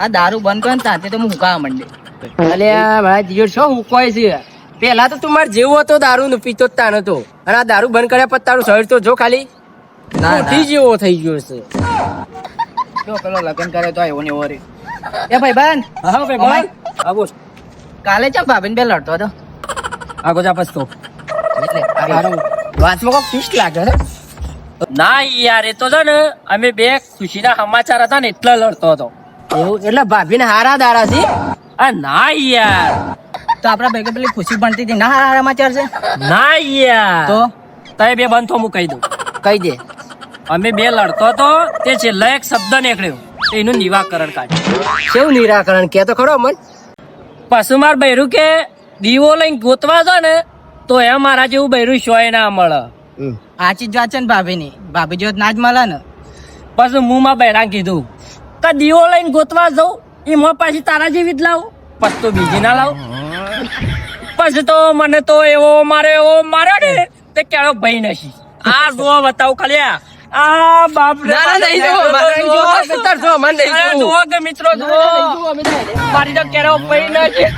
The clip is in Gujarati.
આ દારૂ બંધ કરે ને સાથે તો હું હુકાવા માંડે. અલ્યા મારા જીઓ શું હુકવાય છે? પેલા તો તું માર જેવો હતો દારૂ નો પીતો જ તાનો તો, અને આ દારૂ બંધ કર્યા પછી તારું શરીર તો જો ખાલી કોઠી જેવો થઈ ગયો છે. જો પેલો લગ્ન કરે તો એવો ને એવો રે. એ ભાઈ બેન, હા ભાઈ બોલ. હા બોલ. કાલે ચમ ભાભીને બે લડતો હતો આગો જા પછતો. એટલે વાતમાં કોક ટ્વિસ્ટ લાગે છે. ના યાર એ તો છે ને અમે બે ખુશીના સમાચાર હતા ને એટલે લડતો હતો. એવું એટલે ભાભીને હારા દારા છે? આ ના યાર, તો આપડા ભેગે પેલી ખુશી બનતી હતી ના હારા સમાચાર છે ના યાર, તો તય બે બંધ થો હું કહી દઉં. કહી દે. અમે બે લડતો હતો તે છેલ્લા એક શબ્દ નીકળ્યો એનું નિવાકરણ કાઢ્યું. કેવું નિરાકરણ કે તો ખરો મન? પાછું માર બૈરું કે દીવો લઈને ગોતવા છો ને તો એ મારા જેવું બૈરું શોય ના મળે. આચી જ વાત છે ને ભાભીની, ભાભી જેવો ના જ મળે ને. પછી હું માં બૈરા કીધું કે દીવો લઈને ગોતવા જઉં એમાં પાછી તારા જેવી જ લાવું, પછી તો બીજી ના લાવું. પછી તો મને તો એવો માર્યો ને તે કેળો ભાઈ નથી. આ જો બતાવું ખાલી આ બાપ રે. ના, ના, નહીં જોવો, નહીં જોવો. અત્યારે જો, મને નહીં અરે જોવું. જુઓ કે મિત્રો જુઓ મારી તો કેળો ભાઈ નથી.